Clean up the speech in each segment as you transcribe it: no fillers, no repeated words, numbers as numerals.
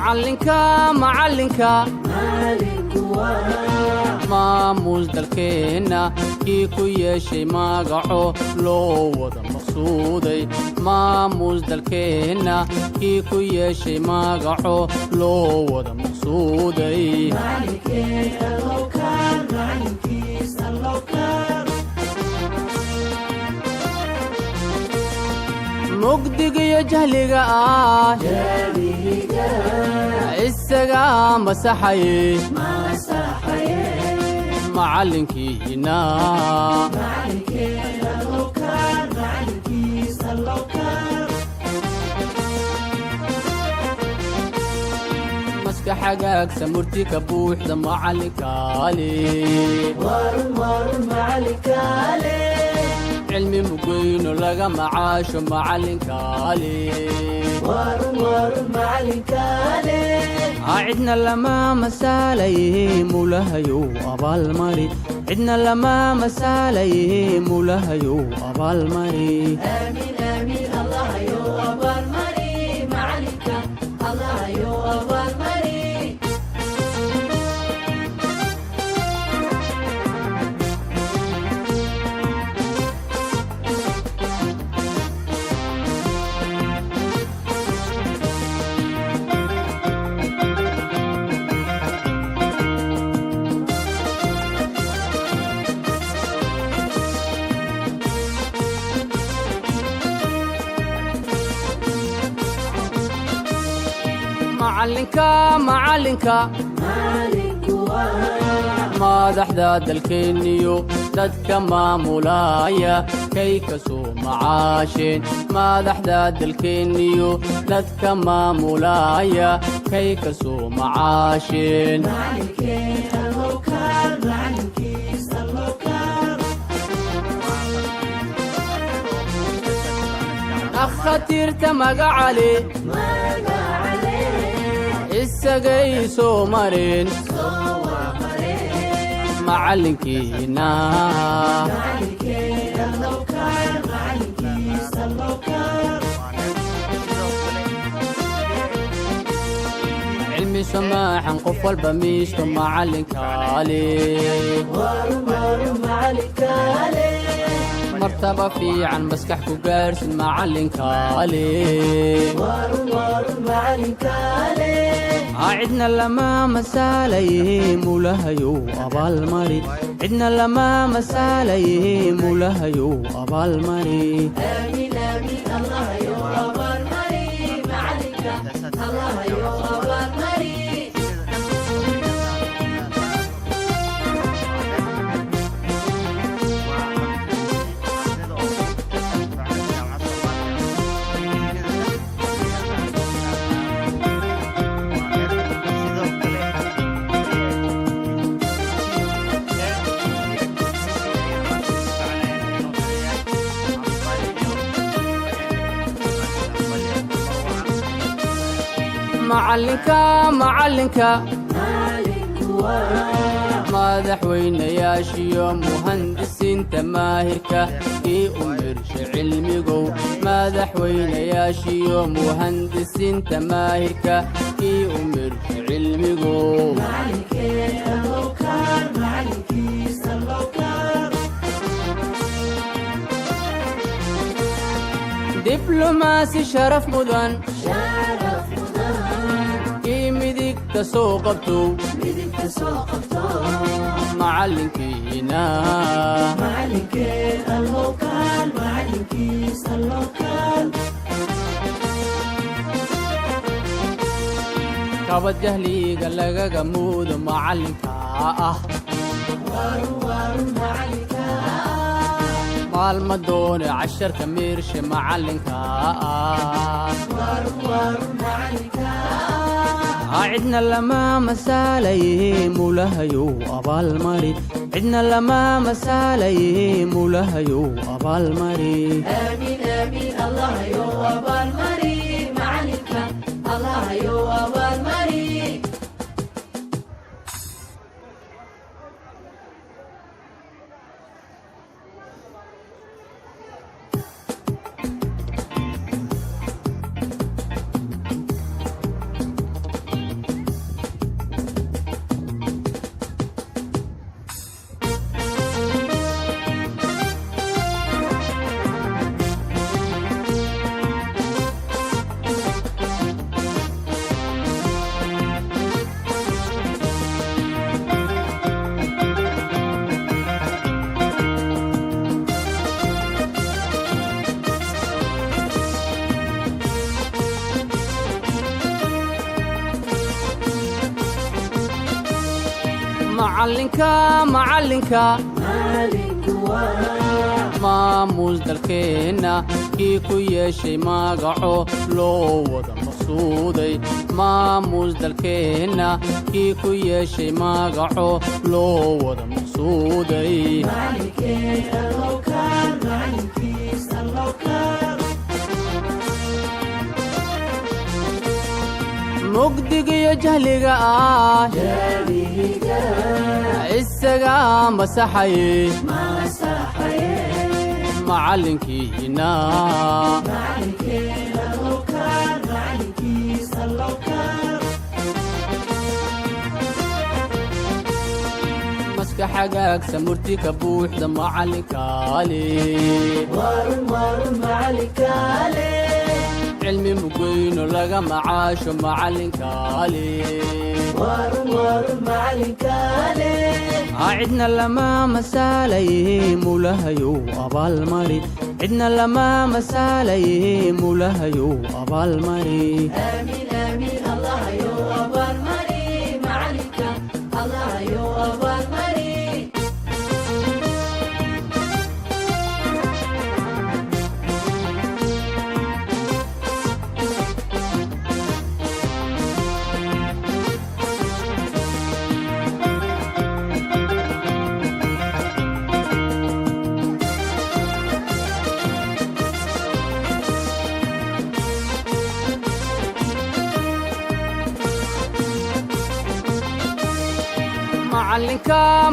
macallinka maamuus dalkeenna kii ku yeeshay magaco loo wada maqsuuday maamuus dalkeenna kii ku yeeshay magaco loo wada maqsuuday mugdiga iyo jahliga isaga masaxaye macallinkiina maska xagaagsa murti ka buuxda macallinkaale cilmi mugeyno laga macaasho macallinkaale cidna lama masaalaye mulahayow abaalmari cidna lama masaalaye mulahayow abaalmari macallinka madaxda dalkeenniyo dadka maamulaya kay ka soo macaasheen madaxda dalkeenniyo dadka maamulaya kay ka soo macaasheen akhatiirta magacale isagay soo mareen macallinkiina cilmi samaaxan qof walba miisto macallinkaale martaba fiican maskax ku gaarsin macallinkaale cidna lama masaalaye mulahayow abaalmari cidna lama masaalaye mulahayow abaalmari macallinka madaxweynayaashiyo muhandisiinta maahirka kii u mirsha cilmigow madaxweynayaashiyo muhandisiinta maahirka kii u mirsha cilmigow diblomaasi sharaf mudan midigta soo qabto macallinkiina kaba jahliga lagaga muudo macallinka maalma doone casharka miirshe macallinka cidna lama masaalaye mulahayow abaalmari cidna lama masaalaye mulahayow abaalmari macallinka maamuus dalkeenna kii ku yeeshay magaco loo wada maqsuuday maamuus dalkeenna kii ku yeeshay magaco loo wada maqsuuday mugdigiyo jahliga isaga masaxaye macallinkiina maska xagaagsa murti ka buuxda macallinkaale cilmi mugeyno laga macaasho macallinkaale cidna lama masaalaye mulahayow abaalmari cidna lama masaalaye mulahayow abaalmari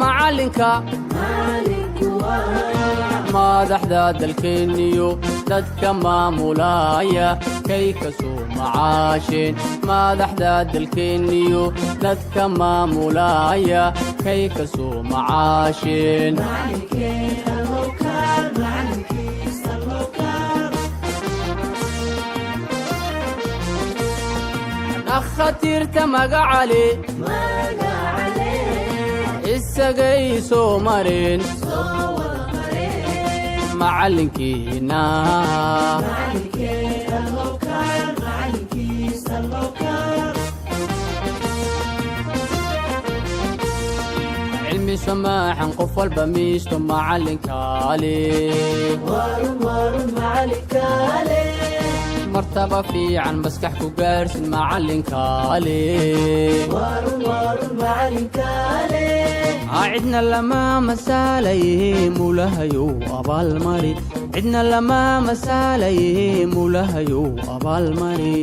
macallinka madaxda dalkeenniyo dadka maamulaya kay ka soo macaasheen madaxda dalkeenniyo dadka maamulaya kay ka soo macaasheen dhakhaatiirta magacale isagay soo mareen macallinkiina cilmi samaaxan qof walba miisto macallinkaale martaba fiican maskax ku gaarsin macallinkaale cidna lama masaalaye mulahayow abaalmari cidna lama masaalaye mulahayow abaalmari